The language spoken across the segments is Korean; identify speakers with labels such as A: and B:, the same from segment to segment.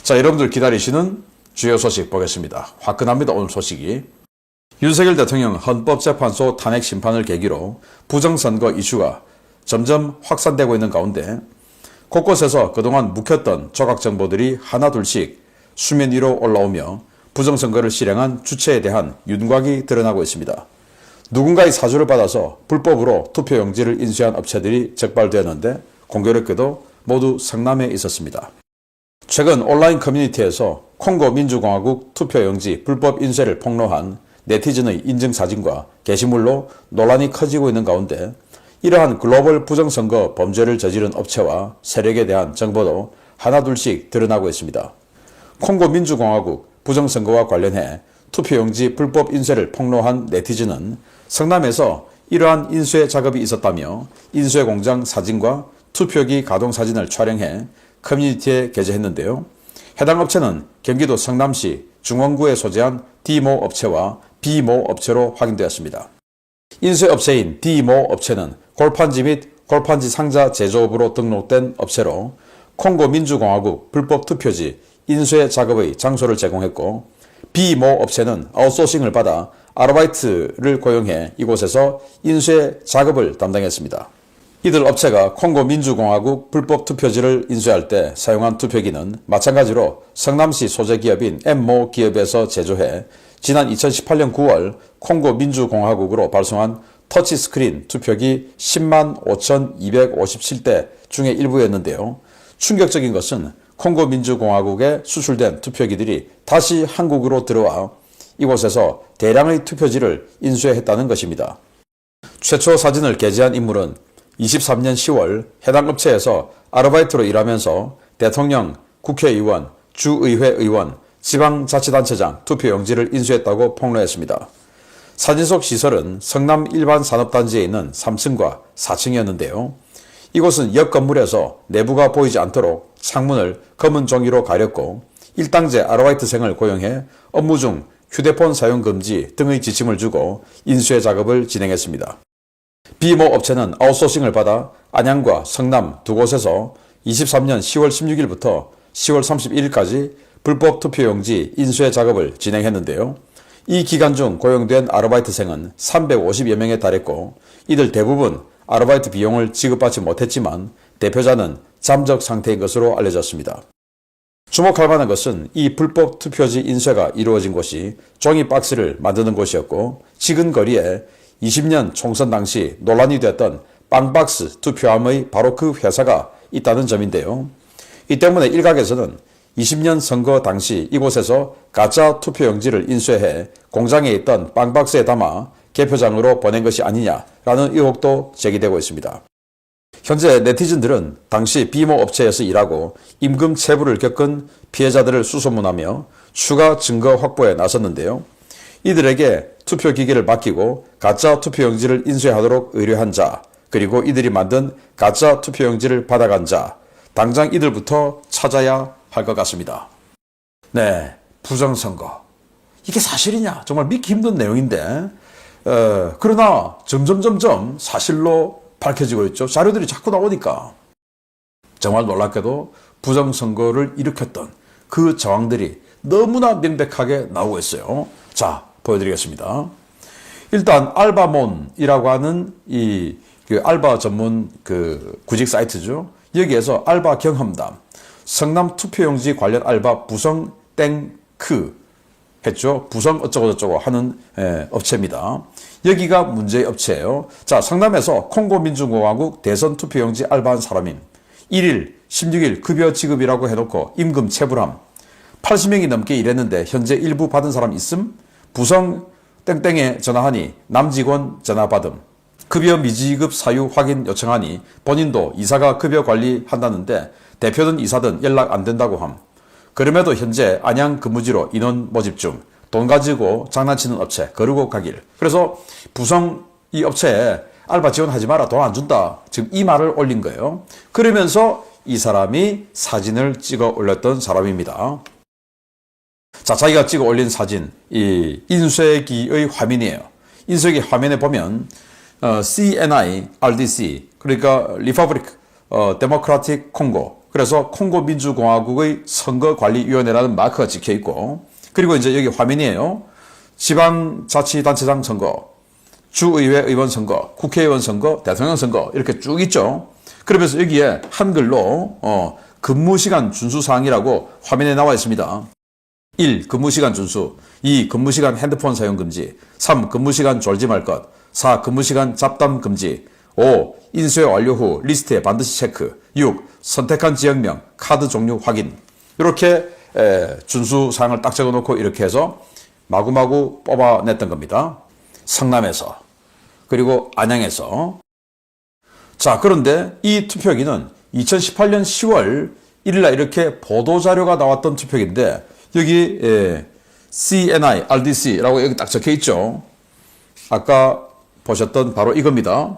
A: 자, 여러분들 기다리시는 주요 소식 보겠습니다. 화끈합니다. 오늘 소식이. 윤석열 대통령 헌법재판소 탄핵 심판을 계기로 부정선거 이슈가 점점 확산되고 있는 가운데 곳곳에서 그동안 묵혔던 조각정보들이 하나둘씩 수면 위로 올라오며 부정선거를 실행한 주체에 대한 윤곽이 드러나고 있습니다. 누군가의 사주를 받아서 불법으로 투표용지를 인쇄한 업체들이 적발되었는데 공교롭게도 모두 성남에 있었습니다. 최근 온라인 커뮤니티에서 콩고 민주공화국 투표용지 불법 인쇄를 폭로한 네티즌의 인증사진과 게시물로 논란이 커지고 있는 가운데 이러한 글로벌 부정선거 범죄를 저지른 업체와 세력에 대한 정보도 하나둘씩 드러나고 있습니다. 콩고 민주공화국 부정선거와 관련해 투표용지 불법 인쇄를 폭로한 네티즌은 성남에서 이러한 인쇄 작업이 있었다며 인쇄 공장 사진과 투표기 가동 사진을 촬영해 커뮤니티에 게재했는데요. 해당 업체는 경기도 성남시 중원구에 소재한 D모 업체와 B모 업체로 확인되었습니다. 인쇄 업체인 D모 업체는 골판지 및 골판지 상자 제조업으로 등록된 업체로 콩고 민주공화국 불법 투표지 인쇄 작업의 장소를 제공했고, B모 업체는 아웃소싱을 받아 아르바이트를 고용해 이곳에서 인쇄 작업을 담당했습니다. 이들 업체가 콩고 민주공화국 불법 투표지를 인쇄할 때 사용한 투표기는 마찬가지로 성남시 소재 기업인 M모 기업에서 제조해 지난 2018년 9월 콩고 민주공화국으로 발송한 터치스크린 투표기 10만 5,257대 중에 일부였는데요. 충격적인 것은 콩고 민주공화국에 수출된 투표기들이 다시 한국으로 들어와 이곳에서 대량의 투표지를 인쇄했다는 것입니다. 최초 사진을 게재한 인물은 23년 10월 해당 업체에서 아르바이트로 일하면서 대통령, 국회의원, 주의회 의원, 지방자치단체장 투표용지를 인수했다고 폭로했습니다. 사진 속 시설은 성남 일반산업단지에 있는 3층과 4층이었는데요. 이곳은 옆 건물에서 내부가 보이지 않도록 창문을 검은 종이로 가렸고 일당제 아르바이트생을 고용해 업무 중 휴대폰 사용 금지 등의 지침을 주고 인쇄 작업을 진행했습니다. B모 업체는 아웃소싱을 받아 안양과 성남 두 곳에서 23년 10월 16일부터 10월 31일까지 불법 투표용지 인쇄 작업을 진행했는데요. 이 기간 중 고용된 아르바이트생은 350여 명에 달했고 이들 대부분 아르바이트 비용을 지급받지 못했지만 대표자는 잠적 상태인 것으로 알려졌습니다. 주목할 만한 것은 이 불법 투표지 인쇄가 이루어진 곳이 종이 박스를 만드는 곳이었고 지근 거리에 20년 총선 당시 논란이 됐던 빵박스 투표함의 바로 그 회사가 있다는 점인데요. 이 때문에 일각에서는 20년 선거 당시 이곳에서 가짜 투표용지를 인쇄해 공장에 있던 빵박스에 담아 개표장으로 보낸 것이 아니냐라는 의혹도 제기되고 있습니다. 현재 네티즌들은 당시 B모 업체에서 일하고 임금 체불을 겪은 피해자들을 수소문하며 추가 증거 확보에 나섰는데요. 이들에게 투표기기를 맡기고 가짜 투표용지를 인쇄하도록 의뢰한 자, 그리고 이들이 만든 가짜 투표용지를 받아간 자, 당장 이들부터 찾아야 할 것 같습니다. 네, 부정선거. 이게 사실이냐? 정말 믿기 힘든 내용인데 그러나 점점 사실로 밝혀지고 있죠. 자료들이 자꾸 나오니까. 정말 놀랍게도 부정선거를 일으켰던 그 정황들이 너무나 명백하게 나오고 있어요. 자, 보여드리겠습니다. 일단 알바몬이라고 하는 그 알바 전문 그 구직 사이트죠. 여기에서 알바 경험담, 성남 투표용지 관련 알바 부성 땡크 했죠. 부성 어쩌고저쩌고 하는 업체입니다. 여기가 문제의 업체예요. 자, 성남에서 콩고 민주공화국 대선 투표용지 알바한 사람임. 1일, 16일 급여 지급이라고 해놓고 임금 체불함. 80명이 넘게 일했는데 현재 일부 받은 사람 있음? 부성 땡땡에 전화하니 남직원 전화 받음. 급여 미지급 사유 확인 요청하니 본인도 이사가 급여 관리한다는데 대표든 이사든 연락 안 된다고 함. 그럼에도 현재 안양 근무지로 인원 모집 중. 돈 가지고 장난치는 업체 거르고 가길. 그래서 부성 이 업체에 알바 지원하지 마라, 돈 안 준다. 지금 이 말을 올린 거예요. 그러면서 이 사람이 사진을 찍어 올렸던 사람입니다. 자, 자기가 찍어 올린 사진, 이 인쇄기의 화면이에요. 인쇄기 화면에 보면 CNI, RDC, 그러니까 리퍼블릭 데모크라틱 콩고, 그래서 콩고 민주공화국의 선거관리위원회라는 마크가 찍혀 있고, 그리고 이제 여기 화면이에요. 지방자치단체장 선거, 주의회 의원 선거, 국회의원 선거, 대통령 선거 이렇게 쭉 있죠. 그러면서 여기에 한글로 근무시간 준수사항이라고 화면에 나와 있습니다. 1. 근무시간 준수. 2. 근무시간 핸드폰 사용 금지. 3. 근무시간 졸지 말 것. 4. 근무시간 잡담 금지. 5. 인쇄 완료 후 리스트에 반드시 체크. 6. 선택한 지역명, 카드 종류 확인. 이렇게 준수사항을 딱 적어놓고 이렇게 해서 마구마구 뽑아냈던 겁니다. 성남에서, 그리고 안양에서. 자, 그런데 이 투표기는 2018년 10월 1일날 이렇게 보도자료가 나왔던 투표기인데, 여기 CNI, RDC라고 여기 딱 적혀 있죠. 아까 보셨던 바로 이겁니다.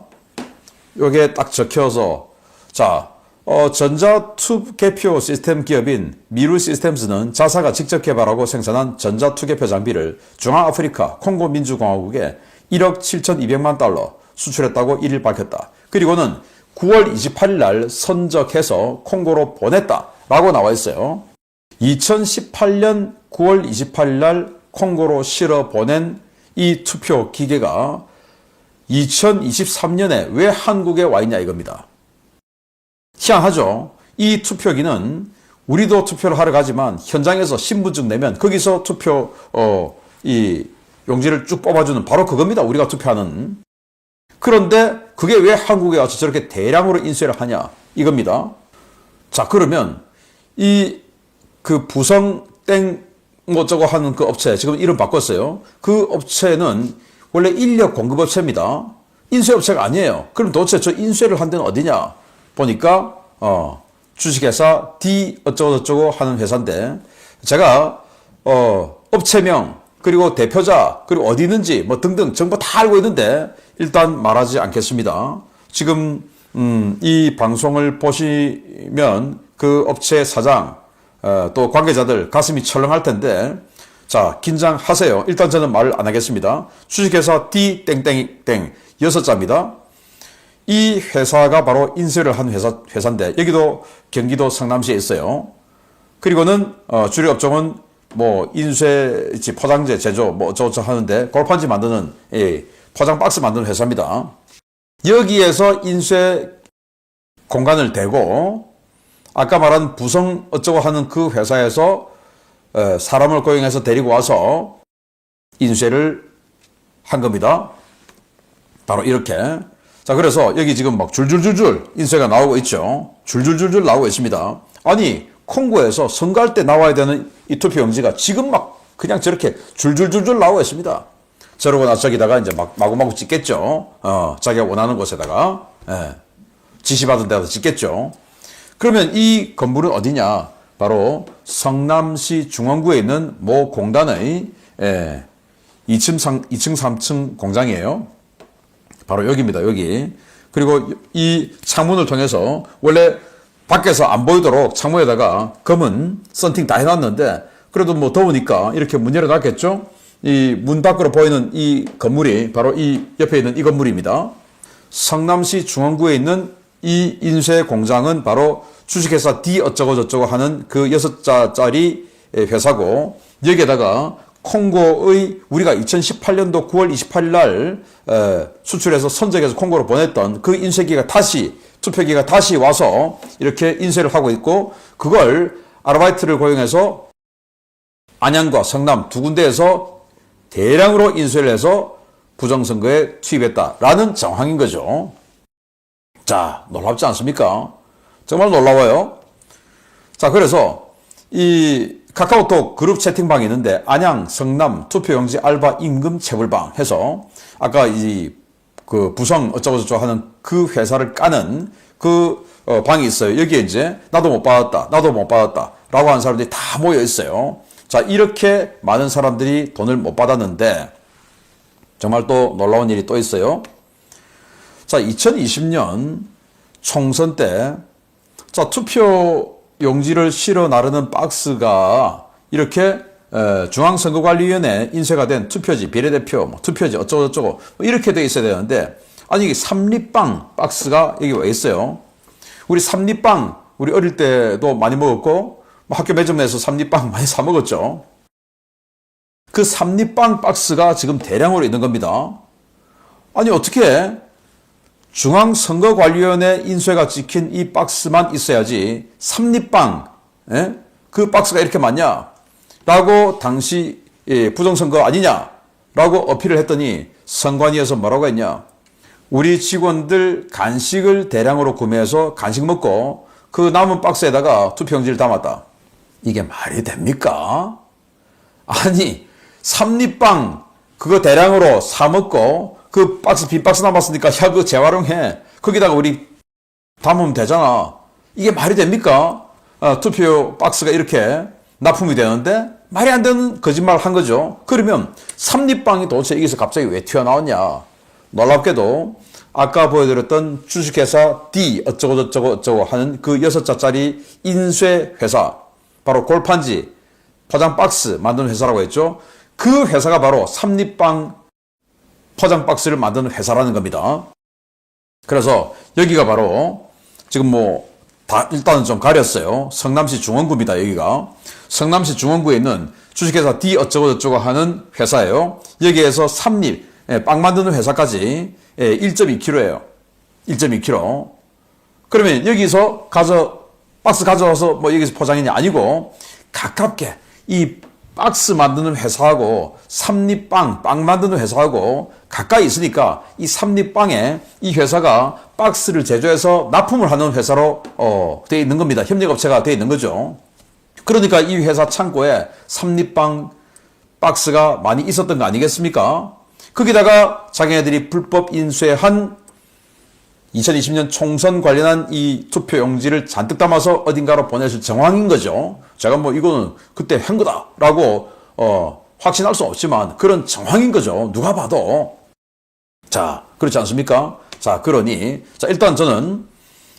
A: 여기에 딱 적혀서, 자, 전자투개표 시스템 기업인 미루 시스템즈는 자사가 직접 개발하고 생산한 전자투개표 장비를 중앙아프리카 콩고 민주공화국에 1억 7,200만 달러 수출했다고 1일 밝혔다. 그리고는 9월 28일 날 선적해서 콩고로 보냈다라고 나와 있어요. 2018년 9월 28일 날 콩고로 실어 보낸 이 투표 기계가 2023년에 왜 한국에 와 있냐 이겁니다. 희한하죠. 이 투표기는 우리도 투표를 하러 가지만 현장에서 신분증 내면 거기서 투표 이 용지를 쭉 뽑아주는 바로 그겁니다. 우리가 투표하는. 그런데 그게 왜 한국에 와서 저렇게 대량으로 인쇄를 하냐 이겁니다. 자, 그러면 그 부성 땡 뭐저거 하는 그 업체, 지금 이름 바꿨어요. 그 업체는 원래 인력 공급 업체입니다. 인쇄 업체가 아니에요. 그럼 도대체 저 인쇄를 한 데는 어디냐 보니까 주식회사 D 어쩌고저쩌고 하는 회사인데, 제가 업체명 그리고 대표자 그리고 어디 있는지 뭐 등등 정보 다 알고 있는데 일단 말하지 않겠습니다. 지금 이 방송을 보시면 그 업체 사장 또 관계자들 가슴이 철렁할 텐데, 자, 긴장하세요. 일단 저는 말을 안 하겠습니다. 주식회사 D 땡땡땡 6자입니다. 이 회사가 바로 인쇄를 한 회사인데 여기도 경기도 성남시에 있어요. 그리고는 주력 업종은 뭐 인쇄지, 포장재 제조 뭐 어쩌고저쩌고 하는데 골판지 만드는 포장 박스 만드는 회사입니다. 여기에서 인쇄 공간을 대고 아까 말한 부성 어쩌고 하는 그 회사에서 사람을 고용해서 데리고 와서 인쇄를 한 겁니다. 바로 이렇게. 자, 그래서 여기 지금 막 줄줄줄줄 인쇄가 나오고 있죠. 줄줄줄줄 나오고 있습니다. 아니, 콩고에서 선거할 때 나와야 되는 이 투표용지가 지금 막 그냥 저렇게 줄줄줄줄 나오고 있습니다. 저러고 나서 저기다가 이제 마구마구 찍겠죠. 자기가 원하는 곳에다가, 지시받은 데다 찍겠죠. 그러면 이 건물은 어디냐? 바로 성남시 중원구에 있는 모 공단의 2층, 3층 공장이에요. 바로 여기입니다, 여기. 그리고 이 창문을 통해서 원래 밖에서 안 보이도록 창문에다가 검은 썬팅 다 해놨는데, 그래도 뭐 더우니까 이렇게 문 열어놨겠죠? 이 문 밖으로 보이는 이 건물이 바로 이 옆에 있는 이 건물입니다. 성남시 중원구에 있는 이 인쇄 공장은 바로 주식회사 D 어쩌고저쩌고 하는 그 6자짜리 회사고, 여기에다가 콩고의 우리가 2018년도 9월 28일 날 수출해서 선적해서 콩고로 보냈던 그 인쇄기가 다시, 투표기가 다시 와서 이렇게 인쇄를 하고 있고, 그걸 아르바이트를 고용해서 안양과 성남 두 군데에서 대량으로 인쇄를 해서 부정선거에 투입했다라는 정황인 거죠. 자, 놀랍지 않습니까? 정말 놀라워요. 자, 그래서 이 카카오톡 그룹 채팅방이 있는데, 안양, 성남, 투표용지 알바 임금 체불방 해서 아까 그 부성 어쩌고저쩌고 하는 그 회사를 까는 그 방이 있어요. 여기에 이제 나도 못 받았다, 나도 못 받았다 라고 하는 사람들이 다 모여 있어요. 자, 이렇게 많은 사람들이 돈을 못 받았는데 정말 또 놀라운 일이 또 있어요. 자, 2020년 총선 때, 자, 투표 용지를 실어 나르는 박스가 이렇게 중앙선거관리위원회 인쇄가 된 투표지, 비례대표, 뭐 투표지 어쩌고저쩌고 뭐 이렇게 돼 있어야 되는데, 아니 이게 삼립방 박스가 여기 왜 있어요? 우리 삼립방 우리 어릴 때도 많이 먹었고 학교 매점에서 삼립빵 많이 사 먹었죠. 그 삼립빵 박스가 지금 대량으로 있는 겁니다. 아니 어떻게 중앙선거관리위원회 인쇄가 찍힌 이 박스만 있어야지 삼립빵 그 박스가 이렇게 많냐? 라고 당시 부정선거 아니냐? 라고 어필을 했더니 선관위에서 뭐라고 했냐? 우리 직원들 간식을 대량으로 구매해서 간식 먹고 그 남은 박스에다가 투표용지를 담았다. 이게 말이 됩니까? 아니 삼립빵 그거 대량으로 사 먹고 그 박스 빈 박스 남았으니까 야 그거 재활용해. 거기다가 우리 담으면 되잖아. 이게 말이 됩니까? 투표 박스가 이렇게 납품이 되는데 말이 안 되는 거짓말 한 거죠. 그러면 삼립빵이 도대체 여기서 갑자기 왜 튀어나왔냐? 놀랍게도 아까 보여드렸던 주식회사 D 어쩌고 하는 그 6자짜리 인쇄 회사, 바로 골판지 포장 박스 만드는 회사라고 했죠. 그 회사가 바로 삼립빵 포장 박스를 만드는 회사라는 겁니다. 그래서 여기가 바로 지금 다 일단은 좀 가렸어요. 성남시 중원구입니다. 여기가 성남시 중원구에 있는 주식회사 D 어쩌고 하는 회사예요. 여기에서 삼립 빵 만드는 회사까지 1.2kg예요. 1.2kg. 그러면 여기서 박스 가져와서 여기서 포장이냐? 아니고 가깝게 이 박스 만드는 회사하고 삼립빵 만드는 회사하고 가까이 있으니까 이 삼립빵에 이 회사가 박스를 제조해서 납품을 하는 회사로 되어 있는 겁니다. 협력업체가 되어 있는 거죠. 그러니까 이 회사 창고에 삼립빵 박스가 많이 있었던 거 아니겠습니까? 거기다가 자기네들이 불법 인쇄한 2020년 총선 관련한 이 투표용지를 잔뜩 담아서 어딘가로 보내실 정황인 거죠. 제가 이거는 그때 한 거다라고 확신할 수 없지만 그런 정황인 거죠. 누가 봐도. 자, 그렇지 않습니까? 자, 그러니 일단 저는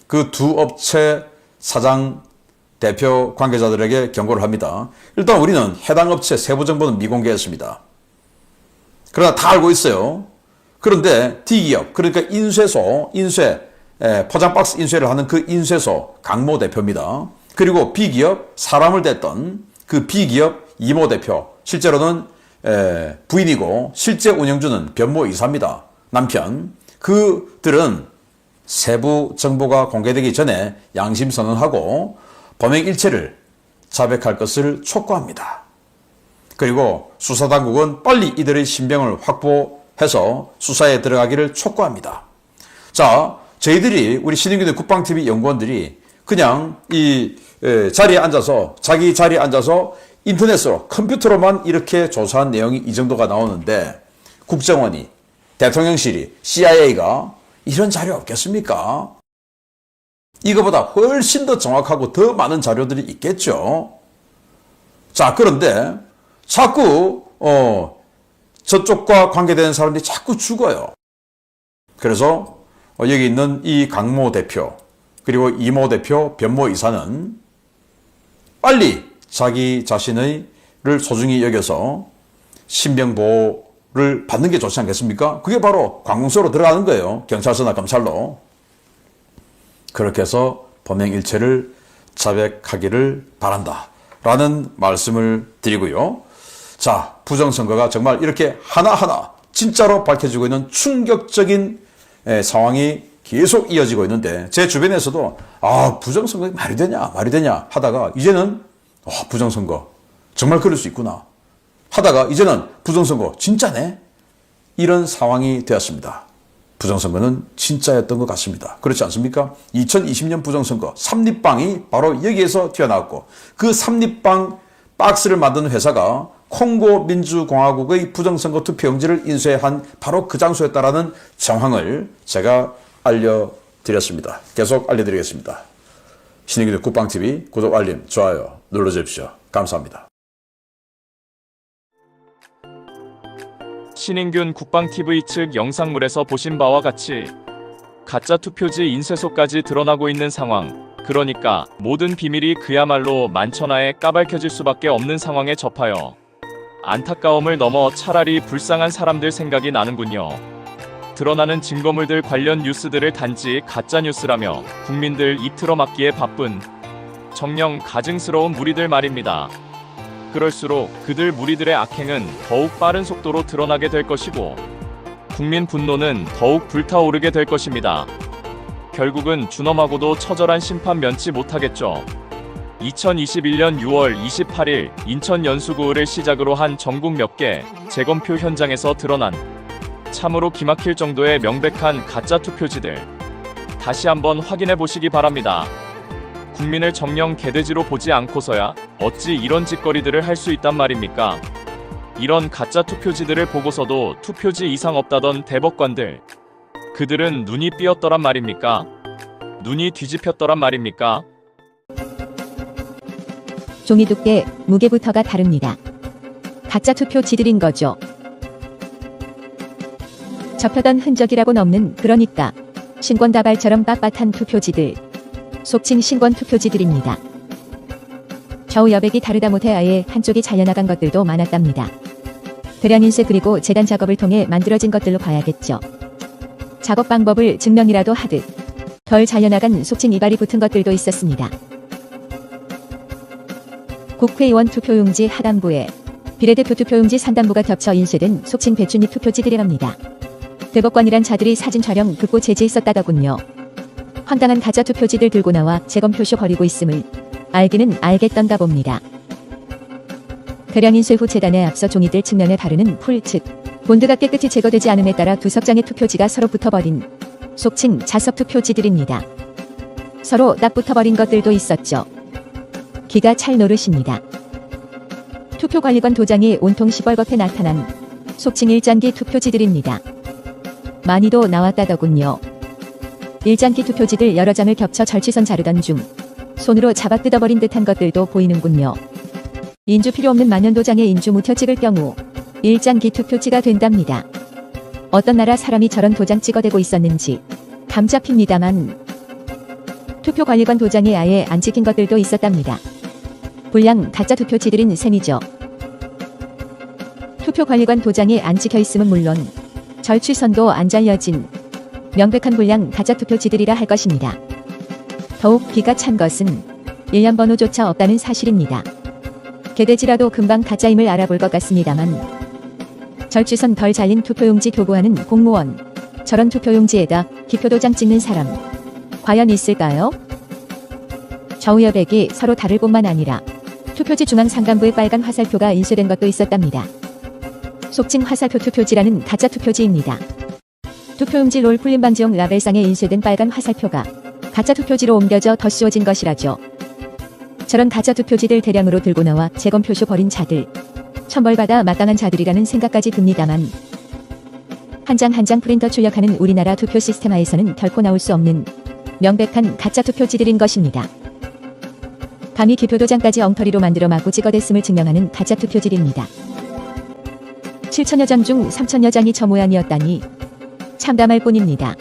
A: 그 두 업체 사장 대표 관계자들에게 경고를 합니다. 일단 우리는 해당 업체 세부 정보는 미공개했습니다. 그러나 다 알고 있어요. 그런데 D기업, 그러니까 포장박스 인쇄를 하는 그 인쇄소 강모 대표입니다. 그리고 B기업, 사람을 댔던 그 B기업 이모 대표, 실제로는 부인이고 실제 운영주는 변모 이사입니다. 남편. 그들은 세부 정보가 공개되기 전에 양심선언하고 범행일체를 자백할 것을 촉구합니다. 그리고 수사당국은 빨리 이들의 신병을 확보해서 수사에 들어가기를 촉구합니다. 자, 저희들이 우리 신인균의 국방TV 연구원들이 그냥 이 자리에 앉아서 자기 자리에 앉아서 인터넷으로 컴퓨터로만 이렇게 조사한 내용이 이 정도가 나오는데 국정원이 대통령실이 CIA가 이런 자료 없겠습니까? 이거보다 훨씬 더 정확하고 더 많은 자료들이 있겠죠. 자, 그런데 자꾸 저쪽과 관계되는 사람들이 자꾸 죽어요. 그래서 여기 있는 이 강모 대표 그리고 이모 대표 변모 이사는 빨리 자기 자신을 소중히 여겨서 신병보호를 받는 게 좋지 않겠습니까? 그게 바로 관공서로 들어가는 거예요. 경찰서나 검찰로. 그렇게 해서 범행일체를 자백하기를 바란다 라는 말씀을 드리고요. 자, 부정선거가 정말 이렇게 하나하나 진짜로 밝혀지고 있는 충격적인 상황이 계속 이어지고 있는데 제 주변에서도 부정선거 말이 되냐 하다가 이제는 부정선거 정말 그럴 수 있구나 하다가 이제는 부정선거 진짜네 이런 상황이 되었습니다. 부정선거는 진짜였던 것 같습니다. 그렇지 않습니까? 2020년 부정선거 삼립빵이 바로 여기에서 튀어나왔고 그 삼립빵 박스를 만드는 회사가 콩고 민주공화국의 부정선거 투표용지를 인쇄한 바로 그 장소였다라는 정황을 제가 알려드렸습니다. 계속 알려드리겠습니다. 신인균의 국방TV 구독, 알림, 좋아요 눌러주십시오. 감사합니다.
B: 신인균 국방TV 측 영상물에서 보신 바와 같이 가짜 투표지 인쇄소까지 드러나고 있는 상황, 그러니까 모든 비밀이 그야말로 만천하에 까발켜질 수밖에 없는 상황에 접하여 안타까움을 넘어 차라리 불쌍한 사람들 생각이 나는군요. 드러나는 증거물들 관련 뉴스들을 단지 가짜뉴스라며 국민들 입 틀어막기에 바쁜 정녕 가증스러운 무리들 말입니다. 그럴수록 그들 무리들의 악행은 더욱 빠른 속도로 드러나게 될 것이고 국민 분노는 더욱 불타오르게 될 것입니다. 결국은 준엄하고도 처절한 심판 면치 못하겠죠. 2021년 6월 28일 인천 연수구를 시작으로 한 전국 몇 개 재검표 현장에서 드러난 참으로 기막힐 정도의 명백한 가짜 투표지들 다시 한번 확인해 보시기 바랍니다. 국민을 정녕 개돼지로 보지 않고서야 어찌 이런 짓거리들을 할 수 있단 말입니까? 이런 가짜 투표지들을 보고서도 투표지 이상 없다던 대법관들 그들은 눈이 삐었더란 말입니까? 눈이 뒤집혔더란 말입니까?
C: 종이 두께, 무게부터가 다릅니다. 가짜 투표지들인 거죠. 접혀던 흔적이라고는 없는 그러니까 신권다발처럼 빳빳한 투표지들, 속칭 신권 투표지들입니다. 좌우 여백이 다르다 못해 아예 한쪽이 잘려나간 것들도 많았답니다. 대량 인쇄 그리고 재단 작업을 통해 만들어진 것들로 봐야겠죠. 작업 방법을 증명이라도 하듯 덜 잘려나간 속칭 이발이 붙은 것들도 있었습니다. 국회의원 투표용지 하단부에 비례대표 투표용지 상단부가 겹쳐 인쇄된 속칭 배춧잎 투표지들이랍니다. 대법관이란 자들이 사진 촬영 극고 제지했었다더군요. 황당한 가짜 투표지들 들고 나와 재검표쇼 벌이고 있음을 알기는 알겠던가 봅니다. 대량 인쇄 후 재단에 앞서 종이들 측면에 바르는 풀, 즉 본드가 깨끗이 제거되지 않음에 따라 두 석장의 투표지가 서로 붙어버린 속칭 자석 투표지들입니다. 서로 딱 붙어버린 것들도 있었죠. 기가 찰 노릇입니다. 투표관리관 도장이 온통 시뻘겋게 나타난 속칭 일장기 투표지들입니다. 많이도 나왔다더군요. 일장기 투표지들 여러 장을 겹쳐 절취선 자르던 중 손으로 잡아 뜯어버린 듯한 것들도 보이는군요. 인주 필요 없는 만년도장에 인주 묻혀 찍을 경우 일장기 투표지가 된답니다. 어떤 나라 사람이 저런 도장 찍어대고 있었는지 감 잡힙니다만 투표관리관 도장에 아예 안 찍힌 것들도 있었답니다. 불량 가짜 투표지들인 셈이죠. 투표관리관 도장에 안 찍혀있음은 물론 절취선도 안 잘려진 명백한 불량 가짜 투표지들이라 할 것입니다. 더욱 기가 찬 것은 일련 번호조차 없다는 사실입니다. 개돼지라도 금방 가짜임을 알아볼 것 같습니다만 절취선 덜 잘린 투표용지 교부하는 공무원, 저런 투표용지에다 기표도장 찍는 사람 과연 있을까요? 좌우 여백이 서로 다를 뿐만 아니라 투표지 중앙 상단부에 빨간 화살표가 인쇄된 것도 있었답니다. 속칭 화살표 투표지라는 가짜 투표지입니다. 투표용지 롤 풀림 방지용 라벨상에 인쇄된 빨간 화살표가 가짜 투표지로 옮겨져 덧씌워진 것이라죠. 저런 가짜 투표지들 대량으로 들고 나와 재검표쇼 벌인 자들, 천벌받아 마땅한 자들이라는 생각까지 듭니다만 한 장 한 장 프린터 출력하는 우리나라 투표 시스템하에서는 결코 나올 수 없는 명백한 가짜 투표지들인 것입니다. 감히 기표도장까지 엉터리로 만들어 마구 찍어댔음을 증명하는 가짜 투표지입니다. 7천여 장 중 3천여 장이 저 모양이었다니 참담할 뿐입니다.